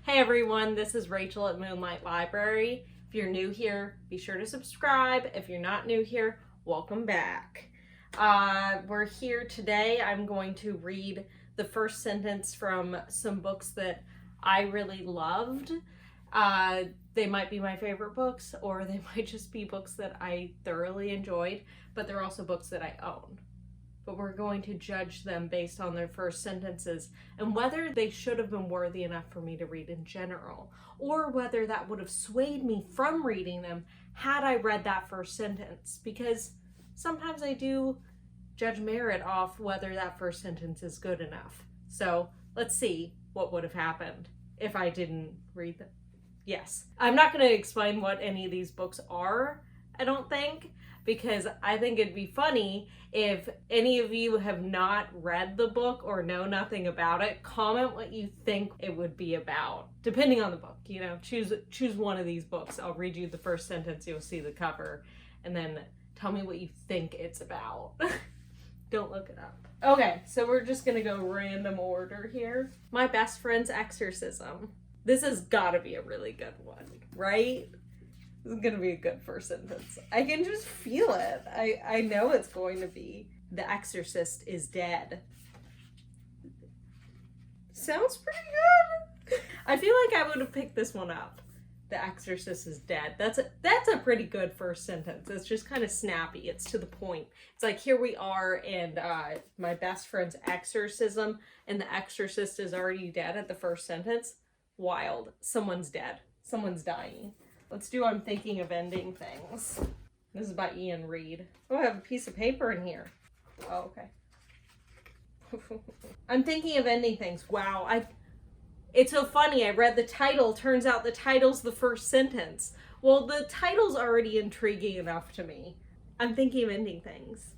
Hey everyone, this is Rachel at Moonlight Library. If you're new here, be sure to subscribe. If you're not new here, welcome back. We're here today. I'm going to read the first sentence from some books that I really loved. They might be my favorite books, or they might just be books that I thoroughly enjoyed, but they're also books that I own. But we're going to judge them based on their first sentences and whether they should have been worthy enough for me to read in general, or whether that would have swayed me from reading them had I read that first sentence, because sometimes I do judge merit off whether that first sentence is good enough. So let's see what would have happened if I didn't read them. Yes, I'm not going to explain what any of these books are, I don't think, because I think it'd be funny if any of you have not read the book or know nothing about it. Comment what you think it would be about, depending on the book. You know, choose one of these books. I'll read you the first sentence, you'll see the cover, and then tell me what you think it's about. Don't look it up. Okay, so we're just gonna go random order here. My Best Friend's Exorcism. This has gotta be a really good one, right? This is gonna be a good first sentence. I can just feel it. I know it's going to be. The exorcist is dead. Sounds pretty good. I feel like I would have picked this one up. The exorcist is dead. That's a pretty good first sentence. It's just kind of snappy. It's to the point. It's like, here we are in my best friend's exorcism, and the exorcist is already dead at the first sentence. Wild. Someone's dead. Someone's dying. Let's do I'm Thinking of Ending Things. This is by Ian Reid. Oh, I have a piece of paper in here. Oh, okay. I'm Thinking of Ending Things. Wow. It's so funny. I read the title. Turns out the title's the first sentence. Well, the title's already intriguing enough to me. I'm thinking of ending things.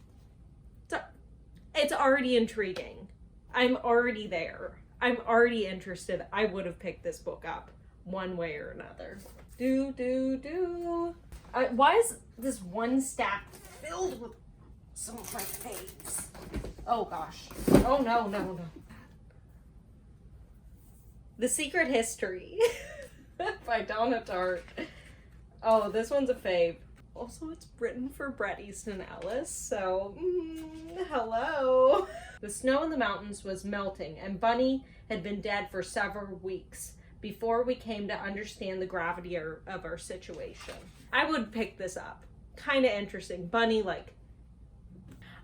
It's already intriguing. I'm already there. I'm already interested. I would have picked this book up one way or another. Why is this one stack filled with some of my faves? Oh gosh. Oh no. The Secret History by Donna Tartt. Oh, this one's a fave. Also, it's written for Bret Easton Ellis, so hello. The snow in the mountains was melting, and Bunny had been dead for several weeks before we came to understand the gravity of our situation. I would pick this up. Kind of interesting. Bunny, like...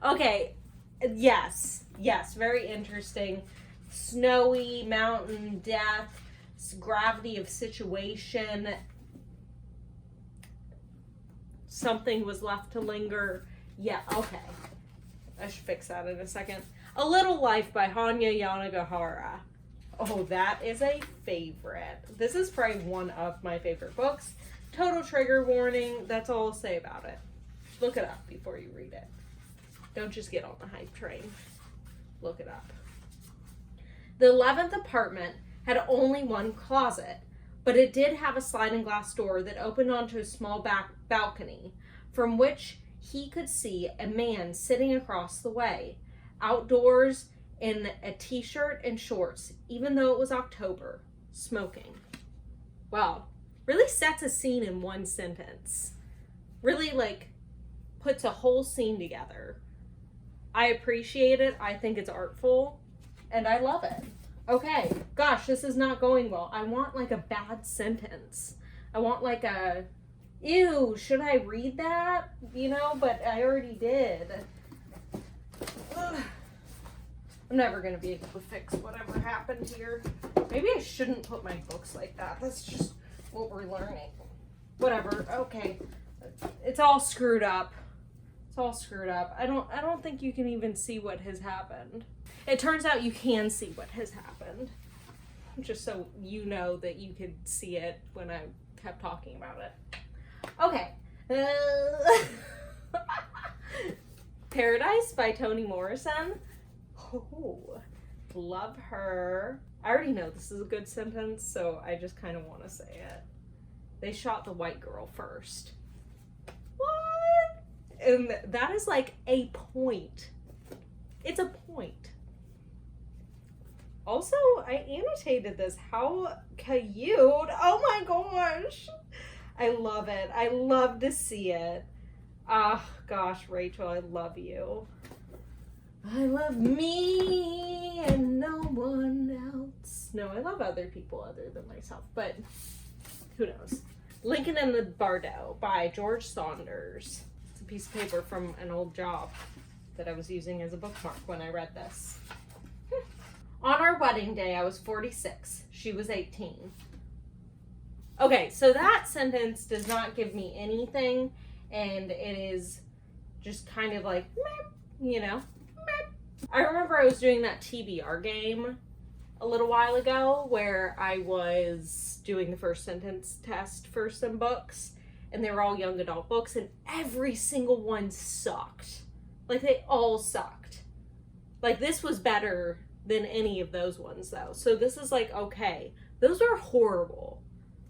Okay, yes, very interesting. Snowy, mountain, death, gravity of situation. Something was left to linger. Yeah, okay. I should fix that in a second. A Little Life by Hanya Yanagihara. Oh, that is a favorite. This is probably one of my favorite books. Total trigger warning. That's all I'll say about it. Look it up before you read it. Don't just get on the hype train. Look it up. The 11th apartment had only one closet, but it did have a sliding glass door that opened onto a small back balcony from which he could see a man sitting across the way, outdoors in a t-shirt and shorts, even though it was October, smoking. Wow. Really sets a scene in one sentence. Really, like, puts a whole scene together. I appreciate it. I think it's artful. And I love it. Okay. Gosh, this is not going well. I want, like, a bad sentence. I want, like, a... Ew, should I read that? You know, but I already did. Ugh. I'm never going to be able to fix whatever happened here. Maybe I shouldn't put my books like that. That's just what we're learning. Whatever. Okay. It's all screwed up. It's all screwed up. I don't think you can even see what has happened. It turns out you can see what has happened. Just so you know that you could see it when I kept talking about it. Okay. Paradise by Toni Morrison. Oh, love her. I already know this is a good sentence, so I just kind of want to say it. They shot the white girl first. What? And that is like a point. It's a point. Also, I annotated this. How cute. Oh my gosh. I love it. I love to see it. Ah, gosh, Rachel, I love you. I love me and no one else. No, I love other people other than myself, but who knows? Lincoln and the Bardo by George Saunders. It's a piece of paper from an old job that I was using as a bookmark when I read this. On our wedding day, I was 46. She was 18. Okay, so that sentence does not give me anything, and it is just kind of like, meh, you know. Meh. I remember I was doing that TBR game a little while ago where I was doing the first sentence test for some books, and they were all young adult books, and every single one sucked. Like, they all sucked. Like, this was better than any of those ones, though. So this is like, okay, those are horrible.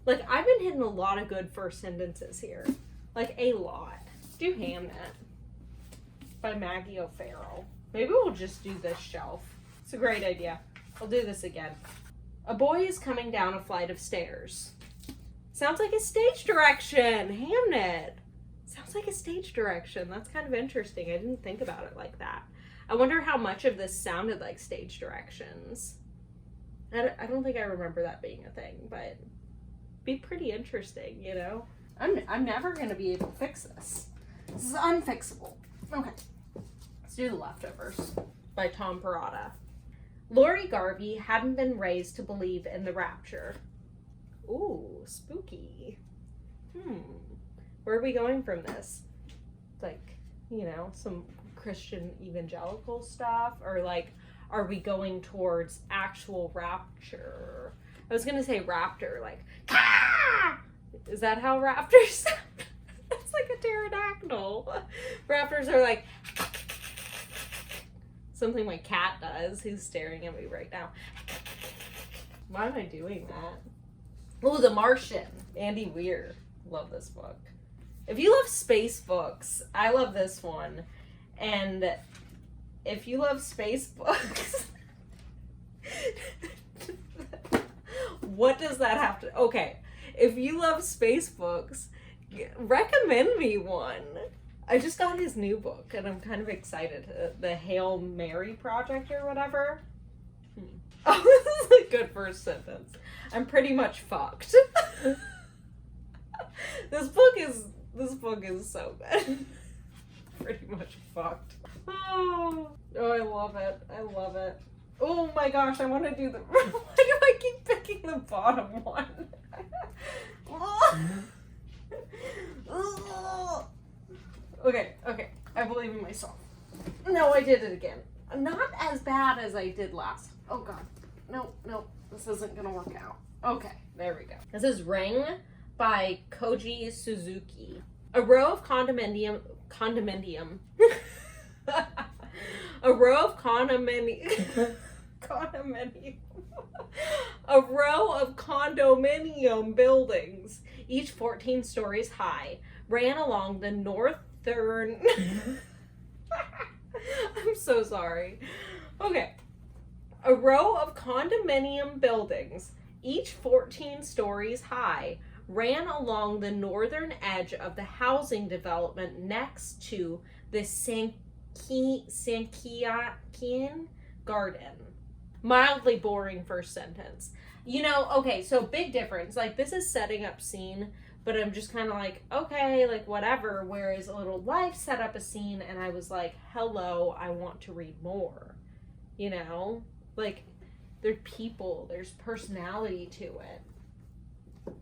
Like, I've been hitting a lot of good first sentences here. Like, a lot. Do Hamnet by Maggie O'Farrell. Maybe we'll just do this shelf. It's a great idea. I'll do this again. A boy is coming down a flight of stairs. Sounds like a stage direction. Hamnet. Sounds like a stage direction. That's kind of interesting. I didn't think about it like that. I wonder how much of this sounded like stage directions. I don't think I remember that being a thing, but be pretty interesting, you know? I'm never going to be able to fix this. This is unfixable. Okay. Let's do The Leftovers by Tom Perrotta. Lori Garvey hadn't been raised to believe in the rapture. Ooh, spooky. Where are we going from this? Like, you know, some Christian evangelical stuff? Or like, are we going towards actual rapture? I was gonna say raptor, like, Caw! Is that how raptors sound? It's like a pterodactyl. Raptors are like something my cat does. He's staring at me right now. Why am I doing that? Oh, The Martian. Andy Weir. Love this book. If you love space books, I love this one. And if you love space books, what does that have to... Okay, if you love space books, recommend me one. I just got his new book, and I'm kind of excited. The Hail Mary Project or whatever. Oh, this is a good first sentence. I'm pretty much fucked. This book is so good. Pretty much fucked. Oh, I love it. I love it. Oh my gosh, I want to do the... Why do I keep picking the bottom one? Okay, I believe in myself. No, I did it again. Not as bad as I did last. Oh god. No, this isn't gonna work out. Okay, there we go. This is Ring by Koji Suzuki. A row of condominium. A row of A row of condominium buildings, each 14 stories high, ran along the northern... I'm so sorry. Okay. A row of condominium buildings, each 14 stories high, ran along the northern edge of the housing development next to the Sankiakian Garden. Mildly boring first sentence. You know, okay, so big difference. Like, this is setting up scene, but I'm just kind of like, okay, like, whatever. Whereas A Little Life set up a scene, and I was like, hello, I want to read more. You know? Like, there's people, there's personality to it.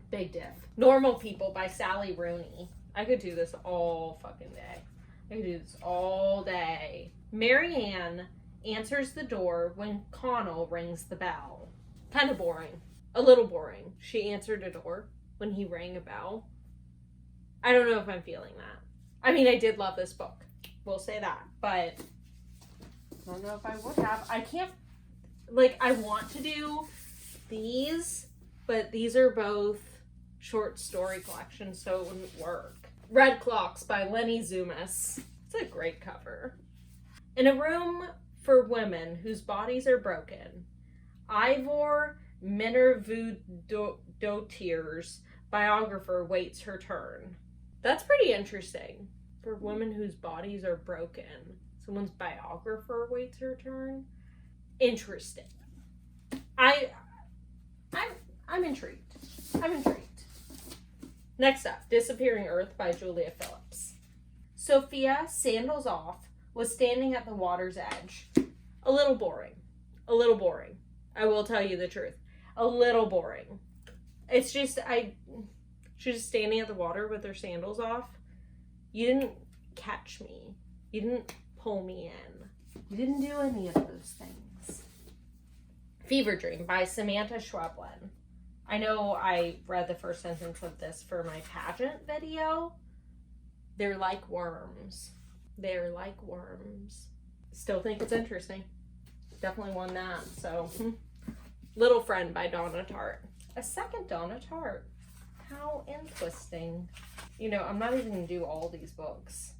Big diff. Normal People by Sally Rooney. I could do this all fucking day. I could do this all day. Marianne answers the door when Connell rings the bell. Kind of boring. A little boring. She answered a door when he rang a bell. I don't know if I'm feeling that. I mean, I did love this book. We'll say that. But I don't know if I would have. I can't... Like, I want to do these, but these are both short story collections, so it wouldn't work. Red Clocks by Lenny Zumas. It's a great cover. In a room for women whose bodies are broken, Ivor Minervudottir's biographer waits her turn. That's pretty interesting. For women whose bodies are broken, someone's biographer waits her turn. Interesting. I'm intrigued. I'm intrigued. Next up, Disappearing Earth by Julia Phillips. Sophia, sandals off, was standing at the water's edge. A little boring. A little boring. I will tell you the truth. A little boring. It's just, she's just standing at the water with her sandals off. You didn't catch me. You didn't pull me in. You didn't do any of those things. Fever Dream by Samantha Schweblin. I know I read the first sentence of this for my pageant video. They're like worms. They're like worms. Still think it's interesting. Definitely won that. So, Little Friend by Donna Tartt. A second Donna Tartt. How interesting. You know, I'm not even going to do all these books.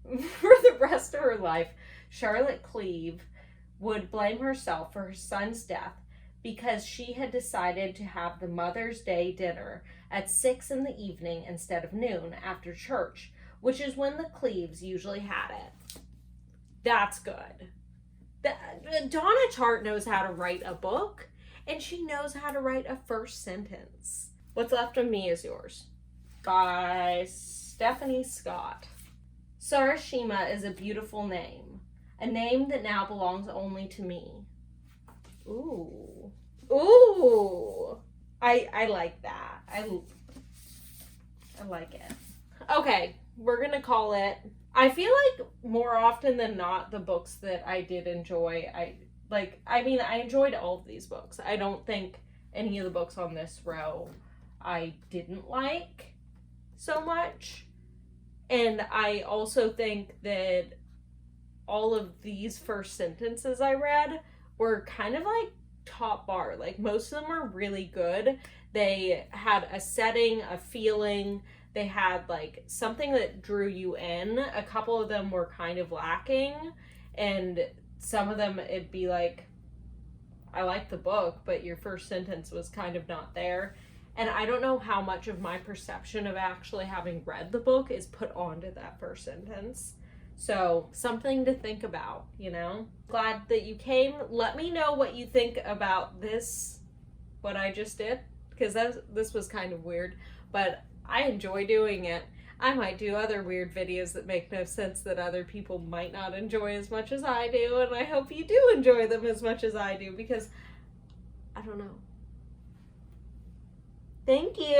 For the rest of her life, Charlotte Cleave would blame herself for her son's death because she had decided to have the Mother's Day dinner at 6 in the evening instead of noon after church, which is when the Cleaves usually had it. That's good. Donna Tartt knows how to write a book, and she knows how to write a first sentence. What's Left of Me Is Yours by Stephanie Scott. Sarashima is a beautiful name, a name that now belongs only to me. Ooh. Ooh. I like that. I like it. Okay, we're gonna call it. I feel like more often than not, the books that I did enjoy, I enjoyed all of these books. I don't think any of the books on this row I didn't like so much. And I also think that all of these first sentences I read were kind of like top bar. Like, most of them are really good. They had a setting, a feeling. They had like something that drew you in. A couple of them were kind of lacking. And some of them it'd be like, I like the book, but your first sentence was kind of not there. And I don't know how much of my perception of actually having read the book is put onto that first sentence. So, something to think about, you know? Glad that you came. Let me know what you think about this, what I just did, because this was kind of weird, but I enjoy doing it. I might do other weird videos that make no sense that other people might not enjoy as much as I do, and I hope you do enjoy them as much as I do, because I don't know. Thank you.